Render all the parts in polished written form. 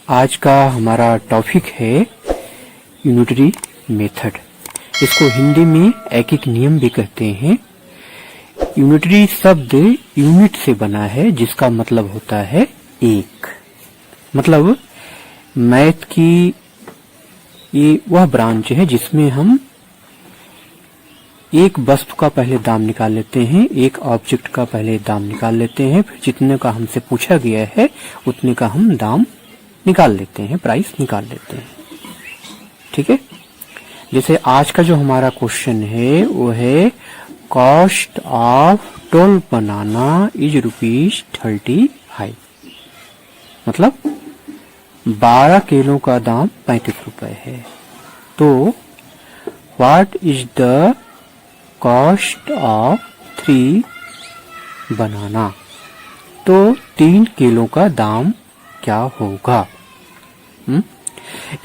आज का हमारा टॉपिक है यूनिटरी मेथड। इसको हिंदी में एकिक नियम भी कहते हैं। यूनिटरी शब्द यूनिट से बना है, जिसका मतलब होता है एक। मतलब मैथ की ये वह ब्रांच है जिसमें हम एक वस्तु का पहले दाम निकाल लेते हैं, एक ऑब्जेक्ट का पहले दाम निकाल लेते हैं, फिर जितने का हमसे पूछा गया है उतने का हम दाम निकाल लेते हैं, प्राइस निकाल लेते हैं। ठीक है। जैसे आज का जो हमारा क्वेश्चन है वो है कॉस्ट ऑफ 12 बनाना इज ₹35। मतलब 12 किलो का दाम 35 रुपए है। तो what is the cost of 3 बनाना। तो 3 किलो का दाम क्या होगा।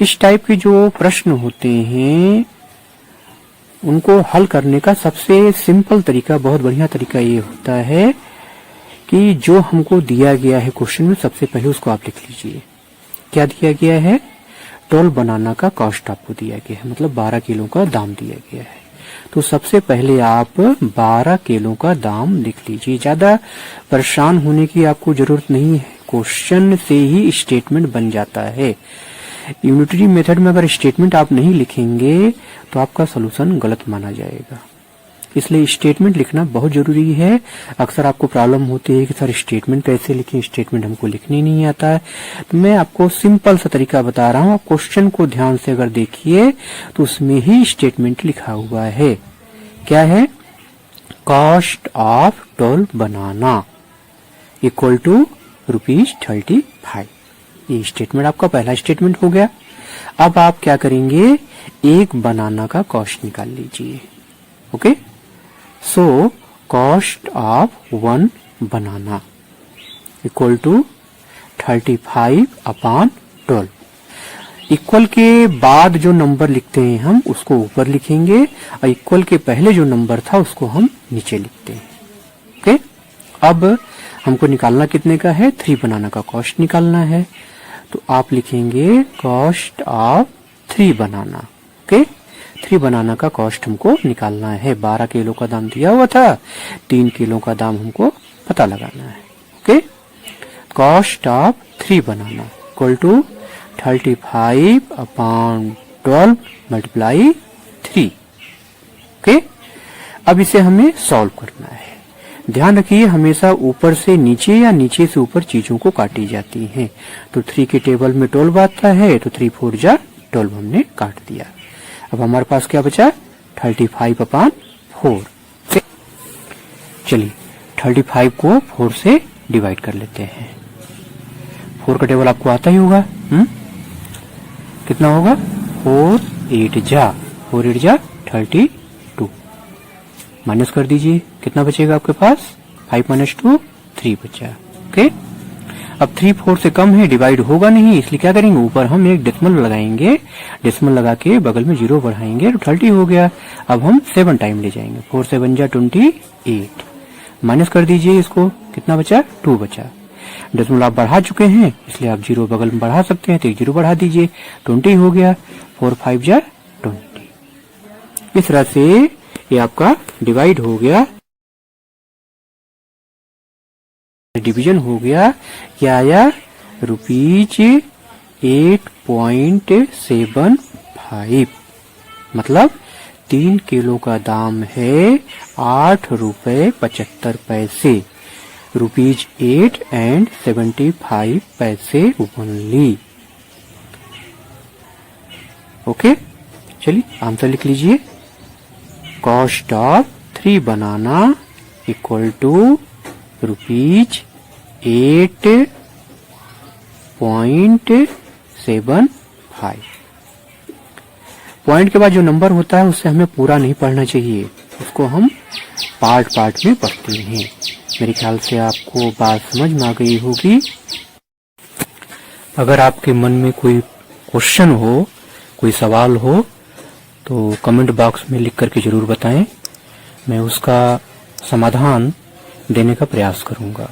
इस टाइप के जो प्रश्न होते हैं उनको हल करने का सबसे सिंपल तरीका, बहुत बढ़िया तरीका ये होता है कि जो हमको दिया गया है क्वेश्चन में, सबसे पहले उसको आप लिख लीजिए। क्या दिया गया है? 12 बनाना का कॉस्ट आपको दिया गया है, मतलब 12 किलो का दाम दिया गया है। तो सबसे पहले आप 12 किलो का दाम लिख लीजिए। ज्यादा परेशान होने की आपको जरूरत नहीं है, क्वेश्चन से ही स्टेटमेंट बन जाता है। यूनिटरी मेथड में अगर स्टेटमेंट आप नहीं लिखेंगे तो आपका सॉल्यूशन गलत माना जाएगा। इसलिए स्टेटमेंट लिखना बहुत जरूरी है। अक्सर आपको प्रॉब्लम होती है कि सर स्टेटमेंट कैसे लिखें, स्टेटमेंट हमको लिखने नहीं आता है। तो मैं आपको सिंपल सा तरीका बता रहा हूँ। क्वेश्चन को ध्यान से अगर देखिए तो उसमें ही स्टेटमेंट लिखा हुआ है। क्या है? Cost of 12 banana equal to ₹35। ये स्टेटमेंट आपका पहला स्टेटमेंट हो गया। अब आप क्या करेंगे? एक बनाना का कॉस्ट निकाल लीजिए। Okay. So cost of 1 banana equal to 35/12। Equal के बाद जो नंबर लिखते हैं हम उसको ऊपर लिखेंगे और इक्वल के पहले जो नंबर था उसको हम नीचे लिखते हैं। ओके। अब हमको निकालना कितने का है? 3 बनाना का कॉस्ट निकालना है। तो आप लिखेंगे कॉस्ट ऑफ 3 बनाना। ओके। 3 बनाना का कॉस्ट हमको निकालना है। 12 किलो का दाम दिया हुआ था, 3 किलो का दाम हमको पता लगाना है। Okay. Cost of 3 banana equal to 35/12 multiply 3। Okay. अब इसे हमें सॉल्व करना है। ध्यान रखिए, हमेशा ऊपर से नीचे या नीचे से ऊपर चीजों को काटी जाती हैं। तो 3 के टेबल में 12 आता है, तो 3 4 जा 12 हमने काट दिया। अब हमारे पास क्या बचा? 35/4। चलिए 35 को 4 से डिवाइड कर लेते हैं। 4 का टेबल आपको आता ही होगा। कितना होगा? 4 8 जा 32। माइनस कर दीजिए, कितना बचेगा आपके पास? 5 - 2 3 बचा। ओके। अब 3 4 से कम है, डिवाइड होगा नहीं, इसलिए क्या करेंगे? ऊपर हम एक डेसिमल लगाएंगे, डेसिमल लगा के बगल में 0 बढ़ाएंगे तो 30 हो गया। अब हम 7 टाइम ले जाएंगे। 4 7 जा 28। माइनस कर दीजिए इसको, कितना बचा? 2 बचा। डेसिमल आप बढ़ा चुके हैं इसलिए आप 0 बगल में बढ़ा सकते हैं, तो 0 बढ़ा दीजिए, 20 हो गया। 4 5 जा 20। इस तरह से ये आपका डिवाइड हो गया, डिवीजन हो गया। क्या आया? ₹8.75। मतलब 3 किलो का दाम है ₹8.75। ₹8.75 ओनली। ओके। चलिए आंसर लिख लीजिए। Cost of 3 banana equal to ₹8.75। Point के बाद जो नंबर होता है उससे हमें पूरा नहीं पढ़ना चाहिए, उसको हम पार्ट पार्ट में पढ़ते हैं। मेरे ख्याल से आपको बात समझ में आ गई होगी। अगर आपके मन में कोई क्वेश्चन हो, कोई सवाल हो तो कमेंट बॉक्स में लिख करके जरूर बताएं। मैं उसका समाधान देने का प्रयास करूंगा।